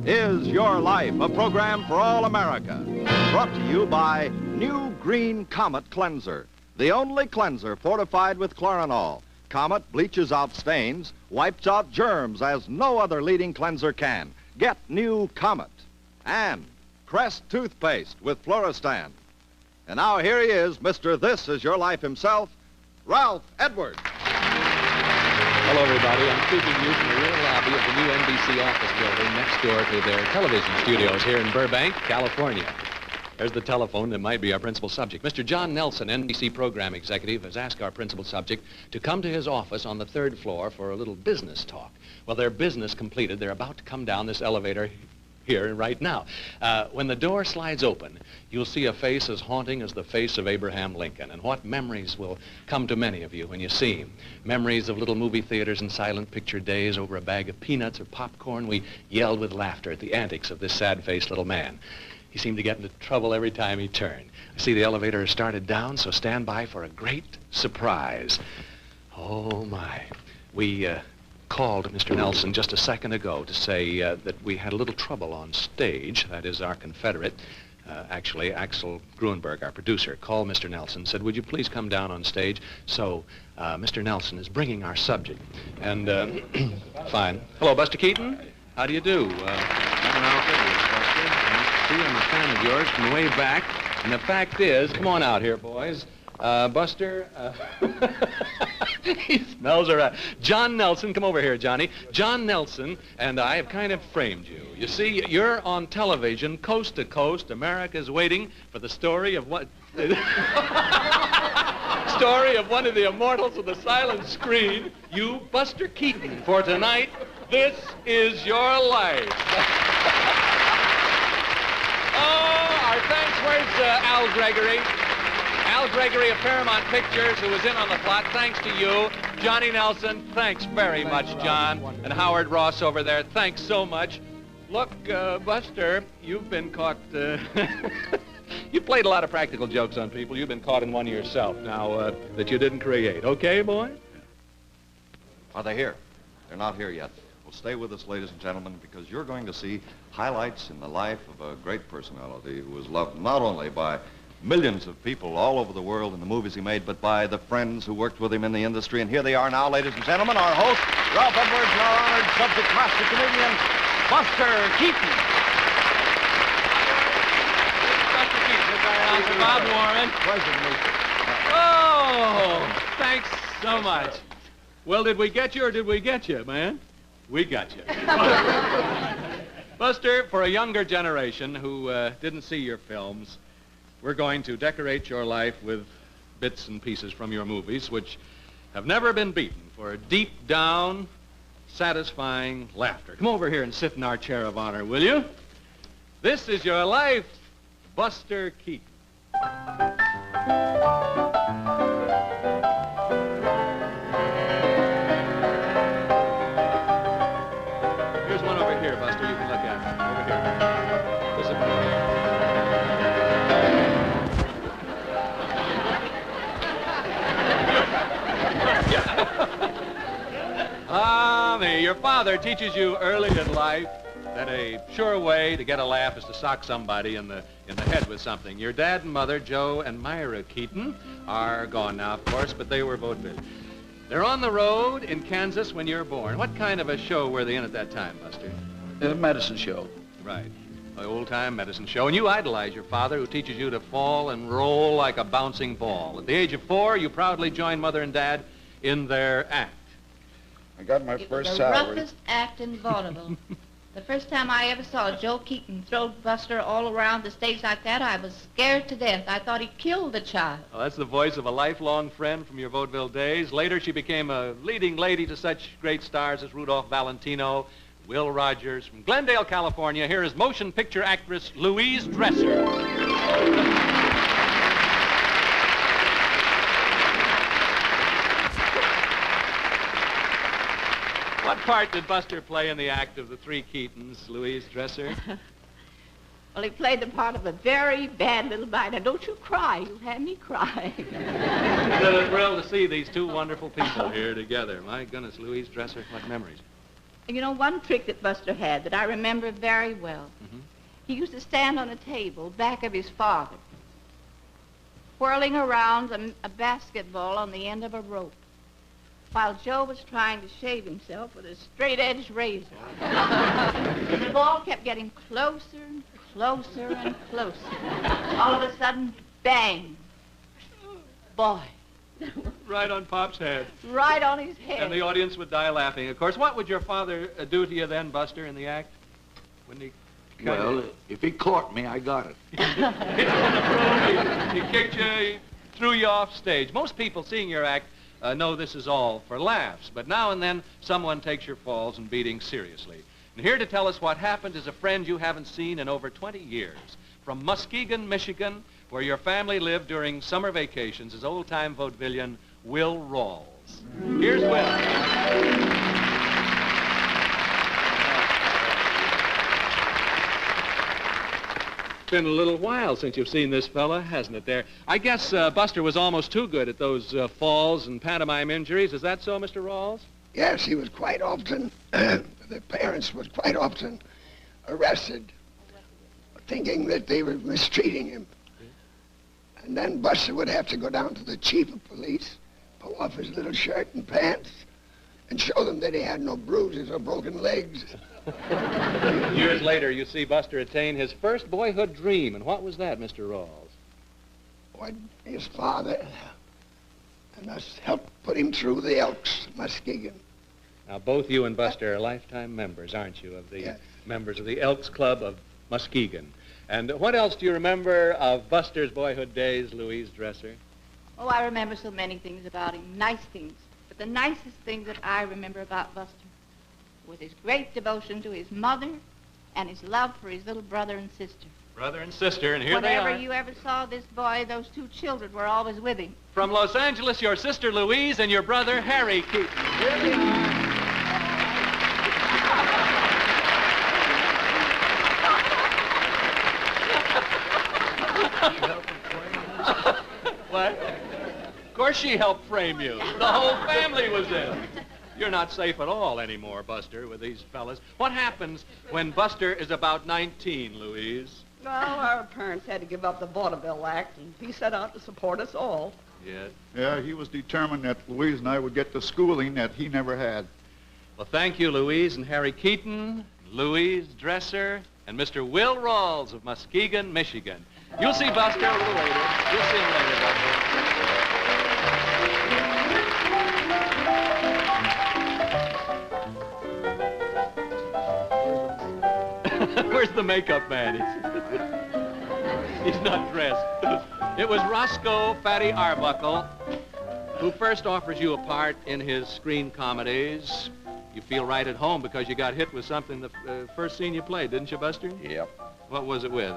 is Your Life, a program for all America. Brought to you by New Green Comet Cleanser, the only cleanser fortified with chlorinol. Comet bleaches out stains, wipes out germs as no other leading cleanser can. Get New Comet. And Crest toothpaste with Fluorestan. And now here he is, Mr. This Is Your Life himself, Ralph Edwards. Hello, everybody. I'm speaking to you from the rear lobby of the new NBC office building next door to their television studios here in Burbank, California. There's the telephone that might be our principal subject. Mr. John Nelson, NBC program executive, has asked our principal subject to come to his office on the 3rd floor for a little business talk. Well, their business completed, they're about to come down this elevator here right now. When the door slides open, you'll see a face as haunting as the face of Abraham Lincoln. And what memories will come to many of you when you see him? Memories of little movie theaters and silent picture days over a bag of peanuts or popcorn. We yelled with laughter at the antics of this sad-faced little man. He seemed to get into trouble every time he turned. I see the elevator has started down, so stand by for a great surprise. Oh, my. We called Mr. Nelson just a second ago to say that we had a little trouble on stage. That is, our confederate, actually, Axel Gruenberg, our producer, called Mr. Nelson, said, would you please come down on stage? So Mr. Nelson is bringing our subject. And, fine. Hello, Buster Keaton. How do you do? See, I'm a fan of yours from way back. And the fact is, come on out here, boys. Buster, he smells all right. John Nelson, come over here, Johnny. John Nelson and I have kind of framed you. You see, you're on television, coast to coast. America's waiting for the story of what... story of one of the immortals of the silent screen, you, Buster Keaton. For tonight, this is your life. Oh, our thanks. Where's Al Gregory? Al Gregory of Paramount Pictures, who was in on the plot. Thanks to you. Johnny Nelson, thanks very much, John. And Howard Ross over there, thanks so much. Look, Buster, you've been caught... you played a lot of practical jokes on people. You've been caught in one yourself now that you didn't create. Okay, boy? Are they here? They're not here yet. Well, stay with us, ladies and gentlemen, because you're going to see highlights in the life of a great personality who was loved not only by millions of people all over the world in the movies he made, but by the friends who worked with him in the industry. And here they are now, ladies and gentlemen, our host, Ralph Edwards, and our honored subject master comedian, Buster Keaton. Buster Keaton, Bob Warren. Pleasure to meet you. Oh, thanks so much. Well, did we get you or did we get you, man? We got you. Buster, for a younger generation who didn't see your films, we're going to decorate your life with bits and pieces from your movies, which have never been beaten for deep down, satisfying laughter. Come over here and sit in our chair of honor, will you? This is your life, Buster Keaton. Here's one over here, Buster, you can look at. Over here. Listen. Your father teaches you early in life that a sure way to get a laugh is to sock somebody in the head with something. Your dad and mother, Joe and Myra Keaton, are gone now, of course, but they were vaudeville. They're on the road in Kansas when you're born. What kind of a show were they in at that time, Buster? A medicine show. Right. An old-time medicine show. And you idolize your father, who teaches you to fall and roll like a bouncing ball. At the age of 4, you proudly joined Mother and Dad in their act. I got my first salary. It was the roughest act in Vaudeville. The first time I ever saw Joe Keaton throw Buster all around the stage like that, I was scared to death. I thought he killed the child. Well, that's the voice of a lifelong friend from your vaudeville days. Later, she became a leading lady to such great stars as Rudolph Valentino, Will Rogers. From Glendale, California, here is motion picture actress Louise Dresser. What part did Buster play in the act of the three Keatons, Louise Dresser? Well, he played the part of a very bad little boy. Now, don't you cry. You had me cry. It's a thrill to see these two wonderful people here together. My goodness, Louise Dresser, what memories. And you know, one trick that Buster had that I remember very well. Mm-hmm. He used to stand on a table back of his father, whirling around a basketball on the end of a rope, while Joe was trying to shave himself with a straight-edged razor. The ball kept getting closer and closer and closer. All of a sudden, bang! Boy. Right on Pop's head. Right on his head. And the audience would die laughing. Of course, what would your father do to you then, Buster, in the act? Wouldn't he? Well, if he caught me, I got it. He kicked you, he threw you off stage. Most people seeing your act know this is all for laughs, but now and then someone takes your falls and beatings seriously. And here to tell us what happened is a friend you haven't seen in over 20 years. From Muskegon, Michigan, where your family lived during summer vacations, is old-time vaudevillian Will Rawls. Here's Will. It's been a little while since you've seen this fella, hasn't it there? I guess Buster was almost too good at those falls and pantomime injuries. Is that so, Mr. Rawls? Yes, he was quite often, the parents was quite often arrested, thinking that they were mistreating him. And then Buster would have to go down to the chief of police, pull off his little shirt and pants, and show them that he had no bruises or broken legs. Years later, you see Buster attain his first boyhood dream. And what was that, Mr. Rawls? What his father and us helped put him through the Elks, Muskegon. Now, both you and Buster are lifetime members, aren't you, of the Yes. members of the Elks Club of Muskegon. And what else do you remember of Buster's boyhood days, Louise Dresser? Oh, I remember so many things about him, nice things. But the nicest thing that I remember about Buster was his great devotion to his mother and his love for his little brother and sister. Brother and sister, and here Whenever they are. you ever saw this boy, those two children were always with him. From Los Angeles, your sister Louise and your brother Harry Keaton. Here they are. What? Of course she helped frame you. The whole family was in. You're not safe at all anymore, Buster, with these fellas. What happens when Buster is about 19, Louise? Well, our parents had to give up the Vaudeville act, and he set out to support us all. Yes. Yeah, he was determined that Louise and I would get the schooling that he never had. Well, thank you, Louise and Harry Keaton, Louise Dresser, and Mr. Will Rawls of Muskegon, Michigan. You'll see Buster a little later. You'll see him later, Buster. Where's the makeup man? He's not dressed. It was Roscoe Fatty Arbuckle who first offers you a part in his screen comedies. You feel right at home because you got hit with something the first scene you played, didn't you, Buster? Yep. What was it with?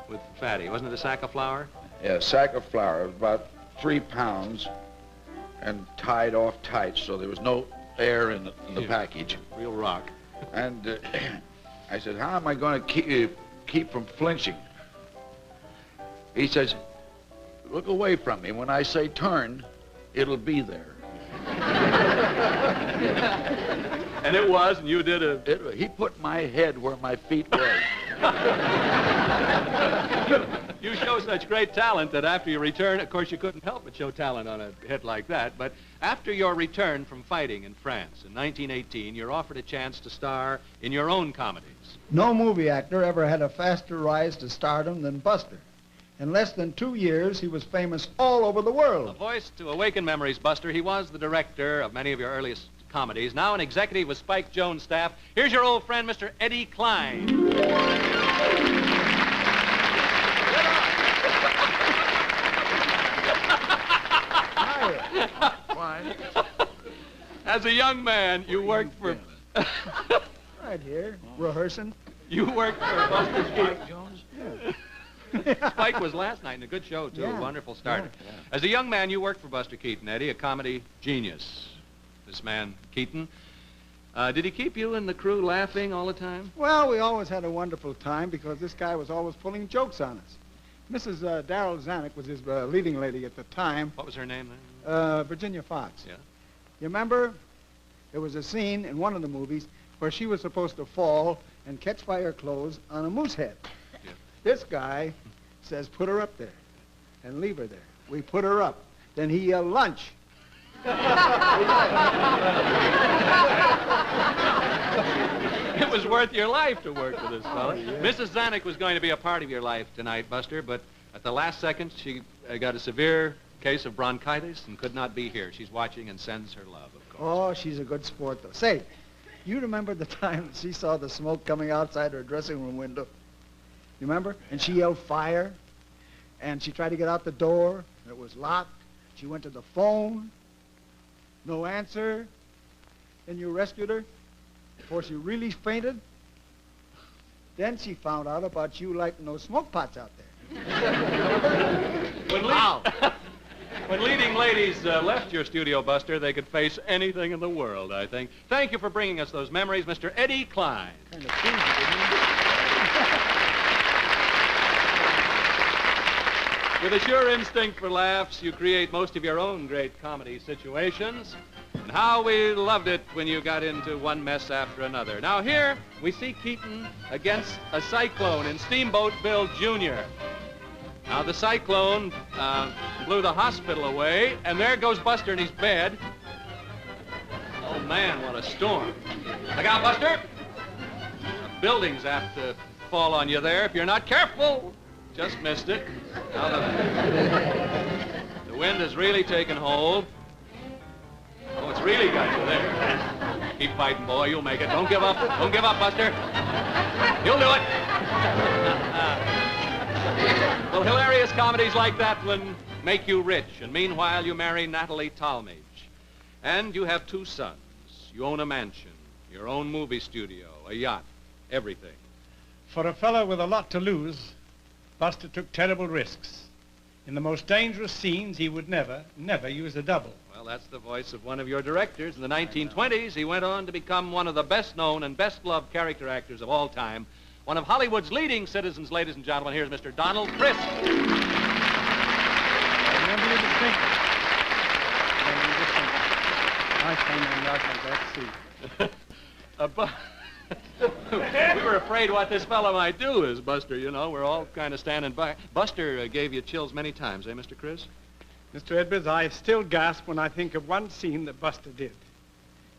With Fatty? Wasn't it a sack of flour? Yeah, a sack of flour, about 3 pounds, and tied off tight, so there was no air in the package. Real rock. And I said, how am I going to keep from flinching? He says, look away from me. When I say turn, it'll be there. And it was, and you did He put my head where my feet were. You show such great talent that after you return, of course, you couldn't help but show talent on a hit like that. But after your return from fighting in France in 1918, you're offered a chance to star in your own comedies. No movie actor ever had a faster rise to stardom than Buster. In less than 2 years, he was famous all over the A world. voice to awaken memories, Buster. He was the director of many of your earliest comedies. Now an executive with Spike Jones' staff. Here's your old friend, Mr. Eddie Klein. Why? As a young man, you worked for... Right here, rehearsing. You worked for Buster Keaton. Spike Jones? Spike was last night in a good show, too. Yeah. Wonderful starter. Yeah. As a young man, you worked for Buster Keaton, Eddie, a comedy genius. This man, Keaton. Did he keep you and the crew laughing all the time? Well, we always had a wonderful time because this guy was always pulling jokes on us. Mrs. Darrell Zanuck was his leading lady at the time. What was her name then? Virginia Fox. Yeah. You remember? There was a scene in one of the movies where she was supposed to fall and catch fire clothes on a moose head. Yeah. This guy says, put her up there and leave her there. We put her up. Then he yelled, lunch. It was worth your life to work with this fella. Mrs. Zanuck was going to be a part of your life tonight, Buster, but at the last second, she got a severe case of bronchitis and could not be here. She's watching and sends her love, of course. Oh, she's a good sport, though. Say, you remember the time she saw the smoke coming outside her dressing room window? You remember? And she yelled fire, and she tried to get out the door, and it was locked. She went to the phone, no answer, and you rescued her before she really fainted. Then she found out about you lighting those smoke pots out there. When leading ladies left your studio, Buster, they could face anything in the world, I think. Thank you for bringing us those memories, Mr. Eddie Klein. Kind of pleased you, didn't you? With a sure instinct for laughs, you create most of your own great comedy situations. And how we loved it when you got into one mess after another. Now here, we see Keaton against a cyclone in Steamboat Bill Jr. Now the cyclone blew the hospital away, and there goes Buster in his bed. Oh man, what a storm. Look out, Buster! The building's apt to fall on you there if you're not careful. Just missed it. Now the wind has really taken hold. Oh, it's really got you there. Keep fighting, boy. You'll make it. Don't give up. Don't give up, Buster. You'll do it. Well, hilarious comedies like that one make you rich, and meanwhile you marry Natalie Talmadge. And you have 2 sons. You own a mansion, your own movie studio, a yacht, everything. For a fellow with a lot to lose, Buster took terrible risks. In the most dangerous scenes, he would never use a double. Well, that's the voice of one of your directors. In the 1920s, he went on to become one of the best-known and best-loved character actors of all time. One of Hollywood's leading citizens, ladies and gentlemen. Here's Mr. Donald Crisp. I remember you distinctly. Nice one, we were afraid what this fellow might do is, Buster, you know. We're all kind of standing by. Buster gave you chills many times, eh, Mr. Chris? Mr. Edwards, I still gasp when I think of one scene that Buster did.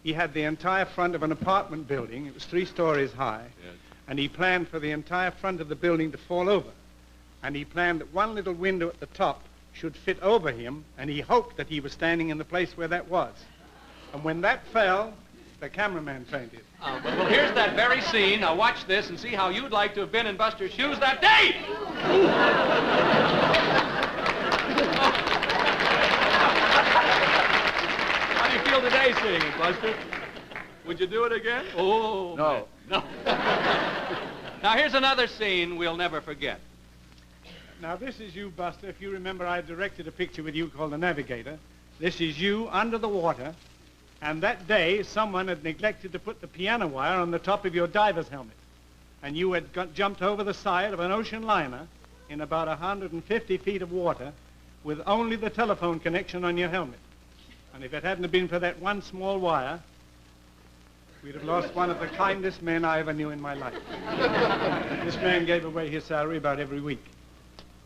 He had the entire front of an apartment building. It was 3 stories high. Yes. And he planned for the entire front of the building to fall over. And he planned that one little window at the top should fit over him, and he hoped that he was standing in the place where that was. And when that fell, the cameraman fainted. Well, here's that very scene. Now watch this and see how you'd like to have been in Buster's shoes that day. How do you feel today seeing it, Buster? Would you do it again? Oh, no. Man. No. Now here's another scene we'll never forget. Now this is you, Buster. If you remember, I directed a picture with you called The Navigator. This is you under the water. And that day, someone had neglected to put the piano wire on the top of your diver's helmet. And you had jumped over the side of an ocean liner in about 150 feet of water with only the telephone connection on your helmet. And if it hadn't have been for that one small wire, we'd have lost one of the kindest men I ever knew in my life. This man gave away his salary about every week.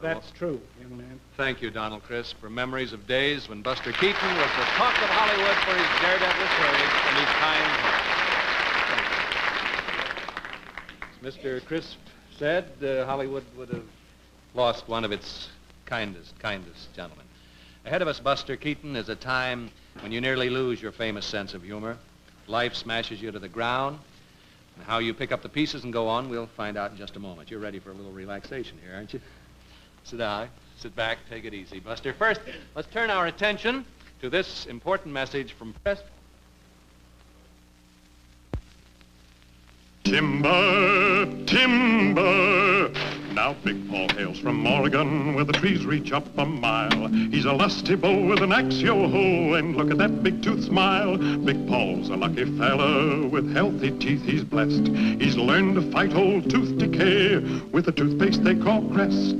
That's true, young man. Thank you, Donald Crisp, for memories of days when Buster Keaton was the talk of Hollywood for his daredevil courage and his kind heart. As Mr. Crisp said, Hollywood would have lost one of its kindest gentlemen. Ahead of us, Buster Keaton, is a time when you nearly lose your famous sense of humor. Life smashes you to the ground. And how you pick up the pieces and go on, we'll find out in just a moment. You're ready for a little relaxation here, aren't you? Sit down. Sit back. Take it easy, Buster. First, let's turn our attention to this important message from press. Timber, timber. Now Big Paul hails from Oregon, where the trees reach up a mile. He's a lusty bull with an axe, yo-ho, and look at that big tooth smile. Big Paul's a lucky fella, with healthy teeth he's blessed. He's learned to fight old tooth decay with a toothpaste they call Crest.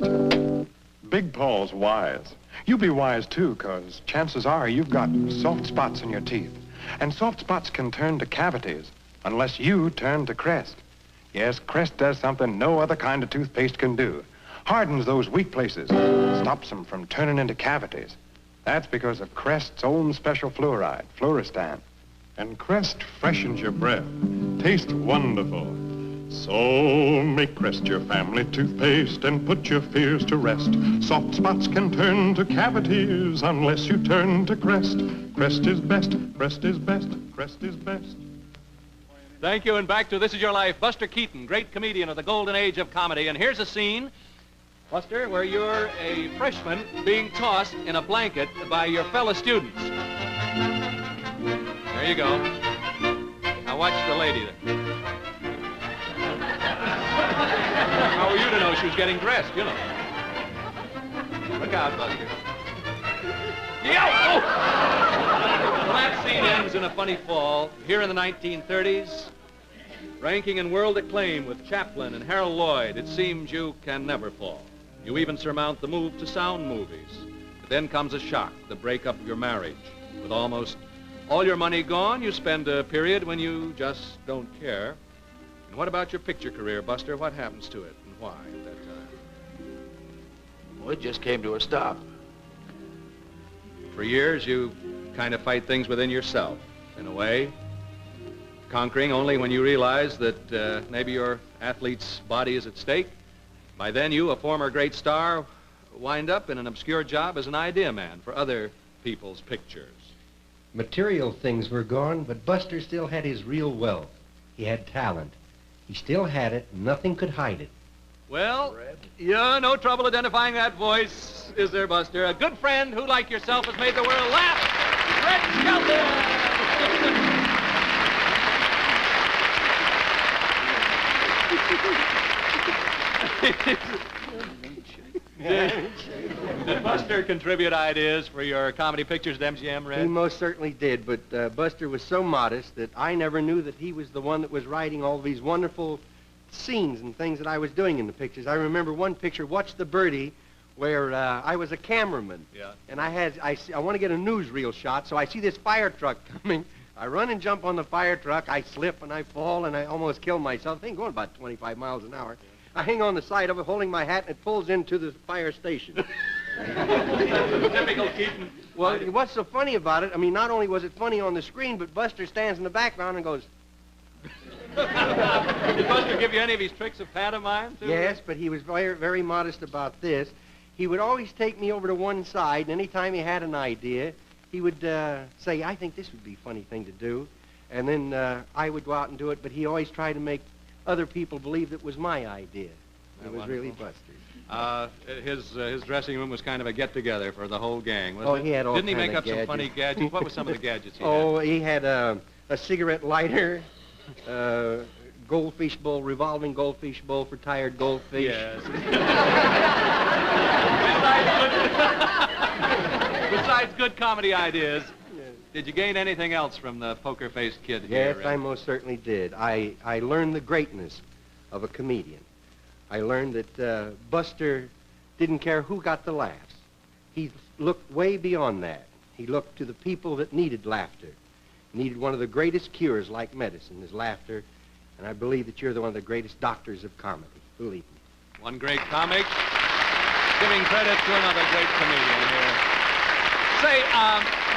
Big Paul's wise. You be wise, too, 'cause chances are you've got soft spots in your teeth. And soft spots can turn to cavities unless you turn to Crest. Yes, Crest does something no other kind of toothpaste can do. Hardens those weak places, stops them from turning into cavities. That's because of Crest's own special fluoride, Fluoristan. And Crest freshens your breath. Tastes wonderful. So make Crest your family toothpaste and put your fears to rest. Soft spots can turn to cavities unless you turn to Crest. Crest is best, Crest is best, Crest is best. Thank you, and back to This Is Your Life. Buster Keaton, great comedian of the golden age of comedy. And here's a scene, Buster, where you're a freshman being tossed in a blanket by your fellow students. There you go. Now watch the lady there. How were you to know she was getting dressed, you know? Look out, Buster. Yeah! Oh! Well, that scene ends in a funny fall. Here in the 1930s, ranking in world acclaim with Chaplin and Harold Lloyd, it seems you can never fall. You even surmount the move to sound movies. But then comes a shock, the breakup of your marriage. With almost all your money gone, you spend a period when you just don't care. And what about your picture career, Buster? What happens to it and why at that time? Well, it just came to a stop. For years, you kind of fight things within yourself, in a way, conquering only when you realize that maybe your athlete's body is at stake. By then, you, a former great star, wind up in an obscure job as an idea man for other people's pictures. Material things were gone, but Buster still had his real wealth. He had talent. He still had it, and nothing could hide it. Well, yeah, no trouble identifying that voice, is there, Buster? A good friend who, like yourself, has made the world laugh. Red Did Buster contribute ideas for your comedy pictures at MGM, Red? He most certainly did, but Buster was so modest that I never knew that he was the one that was writing all these wonderful scenes and things that I was doing in the pictures. I remember one picture, Watch the Birdie, where I was a cameraman. Yeah. And I want to get a newsreel shot, so I see this fire truck coming. I run and jump on the fire truck. I slip and I fall and I almost kill myself. I think going about 25 miles an hour. I hang on the side of it, holding my hat, and it pulls into the fire station. Typical Keaton. Well, what's so funny about it, I mean, not only was it funny on the screen, but Buster stands in the background and goes... Did Buster give you any of his tricks of pantomime, too? Yes, but he was very, very modest about this. He would always take me over to one side, and anytime he had an idea, he would say, I think this would be a funny thing to do. And then I would go out and do it, but he always tried to make other people believe it was my idea. It was really Buster's. His dressing room was kind of a get-together for the whole gang, wasn't it? Oh, he had all Didn't he kind make of up some funny gadgets? What were some of the gadgets he had? Oh, he had a cigarette lighter, goldfish bowl, revolving goldfish bowl for tired goldfish. Yes. Besides good comedy ideas, did you gain anything else from the poker-faced kid here? Yes, I most certainly did. I learned the greatness of a comedian. I learned that Buster didn't care who got the laughs. He looked way beyond that. He looked to the people that needed laughter. Needed one of the greatest cures like medicine is laughter. And I believe that you're one of the greatest doctors of comedy. Believe me. One great comic, giving credit to another great comedian here. Say,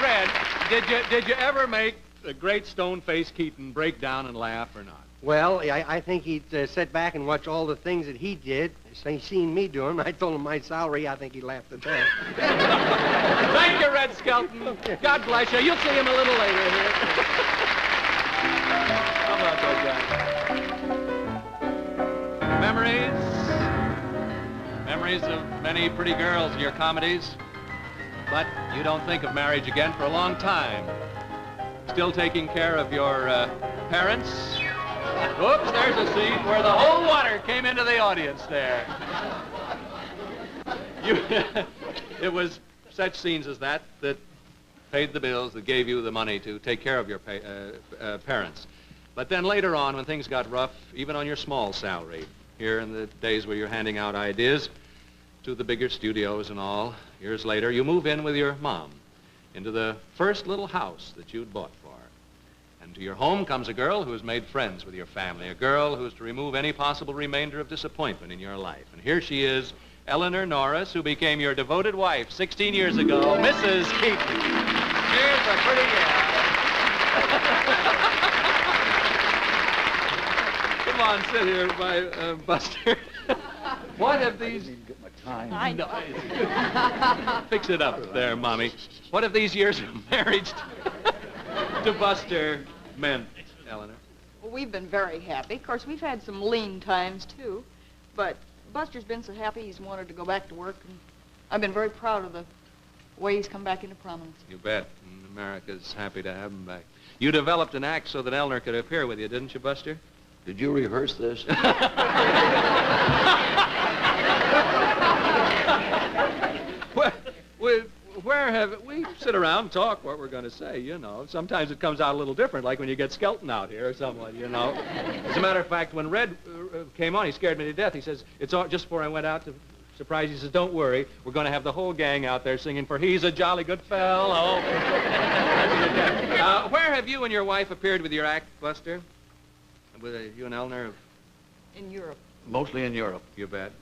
Red, did you ever make the great stone-faced Keaton break down and laugh or not? Well, I think he'd sit back and watch all the things that he did. He seen me do them. I told him my salary. I think he laughed at that. Thank you, Red Skelton. God bless you. You'll see him a little later here. How about that guy? Memories of many pretty girls in your comedies. But you don't think of marriage again for a long time. Still taking care of your parents. Whoops, there's a scene where the whole water came into the audience there. It was such scenes as that that paid the bills, that gave you the money to take care of your parents. But then later on, when things got rough, even on your small salary, here in the days where you're handing out ideas to the bigger studios and all, years later, you move in with your mom into the first little house that you'd bought for her. And to your home comes a girl who has made friends with your family, a girl who is to remove any possible remainder of disappointment in your life. And here she is, Eleanor Norris, who became your devoted wife 16 years ago, Mrs. Keaton. Here's a pretty gal. Come on, sit here, my Buster. What have these... I know. Fix it up there, Mommy. What have these years of marriage to Buster meant, Eleanor? Well, we've been very happy. Of course, we've had some lean times, too. But Buster's been so happy he's wanted to go back to work, and I've been very proud of the way he's come back into prominence. You bet. And America's happy to have him back. You developed an act so that Eleanor could appear with you, didn't you, Buster? Did you rehearse this? Where have we sit around and talk what we're going to say, you know. Sometimes it comes out a little different, like when you get Skelton out here or someone, you know. As a matter of fact, when Red came on, he scared me to death. He says, it's all, just before I went out to surprise, he says, don't worry, we're going to have the whole gang out there singing for He's a Jolly Good Fellow. Where have you and your wife appeared with your act, Buster? With you and Eleanor? In Europe. Mostly in Europe, you bet.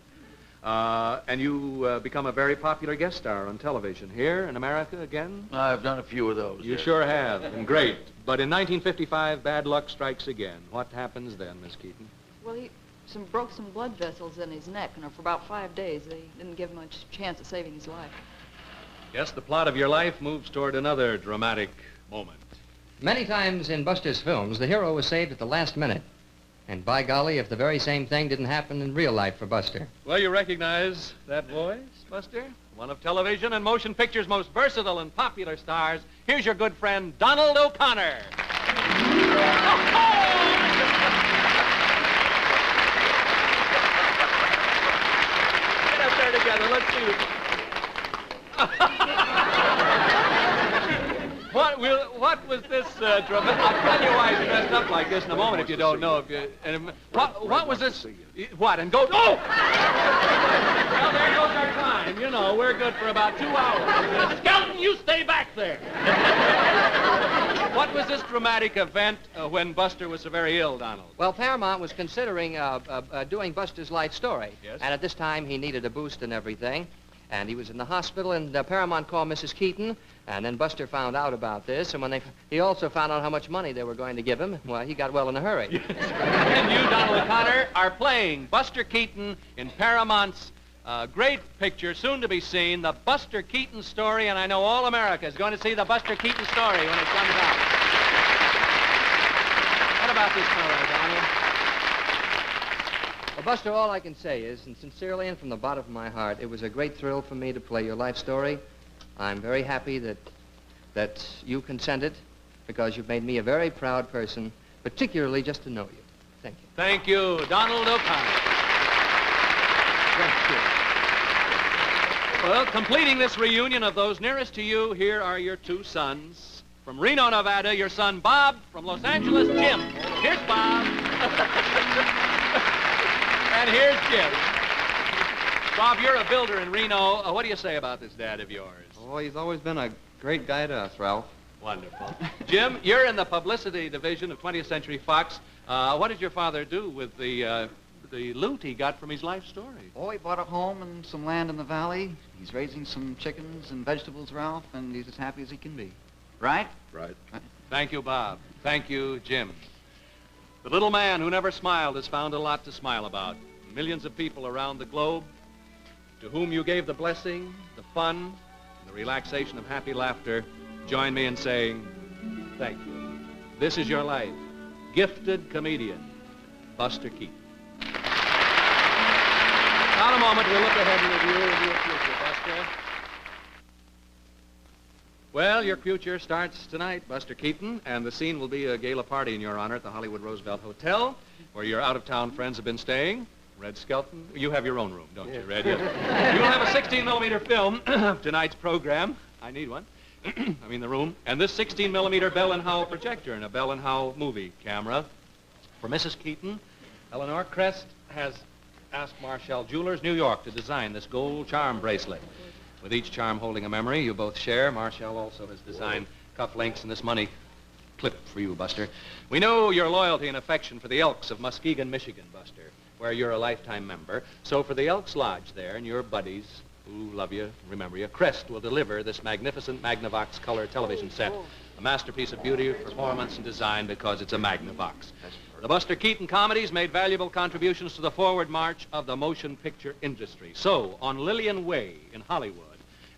And you become a very popular guest star on television. Here in America again? I've done a few of those. You yes. sure have, and great. But in 1955, bad luck strikes again. What happens then, Miss Keaton? Well, he broke some blood vessels in his neck, and for about 5 days, they didn't give him much chance of saving his life. Yes, the plot of your life moves toward another dramatic moment. Many times in Buster's films, the hero was saved at the last minute. And by golly, if the very same thing didn't happen in real life for Buster. Well, you recognize that voice, Buster? One of television and motion pictures' most versatile and popular stars. Here's your good friend, Donald O'Connor. Get up there together. Let's see What was this dramatic? I'll tell you why he's dressed up like this in a moment if you don't know. What was this? What? And go. Oh! Well, there goes our time. You know, we're good for about 2 hours. Skelton, you stay back there. What was this dramatic event when Buster was so very ill, Donald? Well, Paramount was considering doing Buster's life story. Yes. And at this time, he needed a boost and everything. And he was in the hospital, and Paramount called Mrs. Keaton, and then Buster found out about this, and when he also found out how much money they were going to give him, well, he got well in a hurry. And you, Donald O'Connor, are playing Buster Keaton in Paramount's great picture, soon to be seen, The Buster Keaton Story, and I know all America is going to see The Buster Keaton Story when it comes out. What about this fellow, Donald? Well, Buster, all I can say is, and sincerely and from the bottom of my heart, it was a great thrill for me to play your life story. I'm very happy that you consented, because you've made me a very proud person, particularly just to know you. Thank you. Thank you, Donald O'Connor. Thank you. Well, completing this reunion of those nearest to you, here are your 2 sons. From Reno, Nevada, your son Bob. From Los Angeles, Jim. Here's Bob. And here's Jim. Bob, you're a builder in Reno. What do you say about this dad of yours? Oh, he's always been a great guy to us, Ralph. Wonderful. Jim, you're in the publicity division of 20th Century Fox. What did your father do with the loot he got from his life story? Oh, he bought a home and some land in the valley. He's raising some chickens and vegetables, Ralph, and he's as happy as he can be. Right? Right. Thank you, Bob. Thank you, Jim. The little man who never smiled has found a lot to smile about. Millions of people around the globe to whom you gave the blessing, the fun, and the relaxation of happy laughter, join me in saying thank you. This is your life. Gifted comedian, Buster Keaton. Now, in a moment, we'll look ahead and review your future, Buster. Well, your future starts tonight, Buster Keaton, and the scene will be a gala party in your honor at the Hollywood Roosevelt Hotel, where your out-of-town friends have been staying. Red Skelton, you have your own room, don't you, Red? Yes. You'll have a 16-millimeter film of tonight's program. I need one. I mean the room. And this 16-millimeter Bell & Howell projector and a Bell & Howell movie camera. For Mrs. Keaton, Eleanor Crest has asked Marshall Jewelers, New York, to design this gold charm bracelet. With each charm holding a memory you both share, Marshall also has designed cufflinks and this money clip for you, Buster. We know your loyalty and affection for the Elks of Muskegon, Michigan, Buster, where you're a lifetime member. So for the Elks Lodge there and your buddies who love you, remember you, Crest will deliver this magnificent Magnavox color television set. A masterpiece of beauty, performance, and design because it's a Magnavox. The Buster Keaton comedies made valuable contributions to the forward march of the motion picture industry. So, on Lillian Way in Hollywood,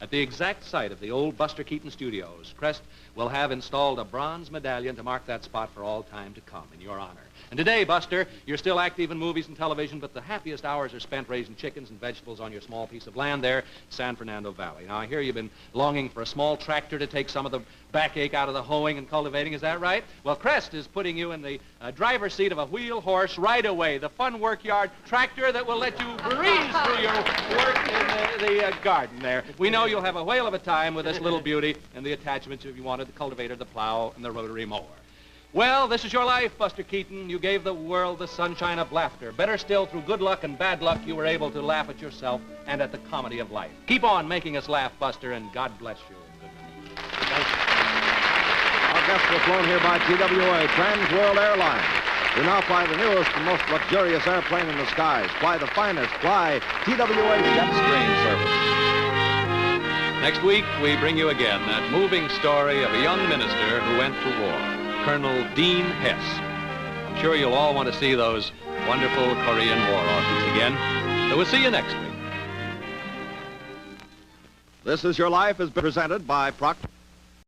at the exact site of the old Buster Keaton studios, Crest will have installed a bronze medallion to mark that spot for all time to come in your honor. And today, Buster, you're still active in movies and television, but the happiest hours are spent raising chickens and vegetables on your small piece of land there, San Fernando Valley. Now, I hear you've been longing for a small tractor to take some of the backache out of the hoeing and cultivating. Is that right? Well, Crest is putting you in the driver's seat of a wheel horse right away, the fun work yard tractor that will let you breeze through your work in the garden there. We know you'll have a whale of a time with this little beauty and the attachments if you wanted, the cultivator, the plow, and the rotary mower. Well, this is your life, Buster Keaton. You gave the world the sunshine of laughter. Better still, through good luck and bad luck, you were able to laugh at yourself and at the comedy of life. Keep on making us laugh, Buster, and God bless you. Good night. Our guests were flown here by TWA, Trans World Airlines. We now fly the newest and most luxurious airplane in the skies. Fly the finest. Fly TWA Jetstream service. Next week, we bring you again that moving story of a young minister who went to war. Colonel Dean Hess. I'm sure you'll all want to see those wonderful Korean War orphans again. So we'll see you next week. This Is Your Life has been presented by Procter.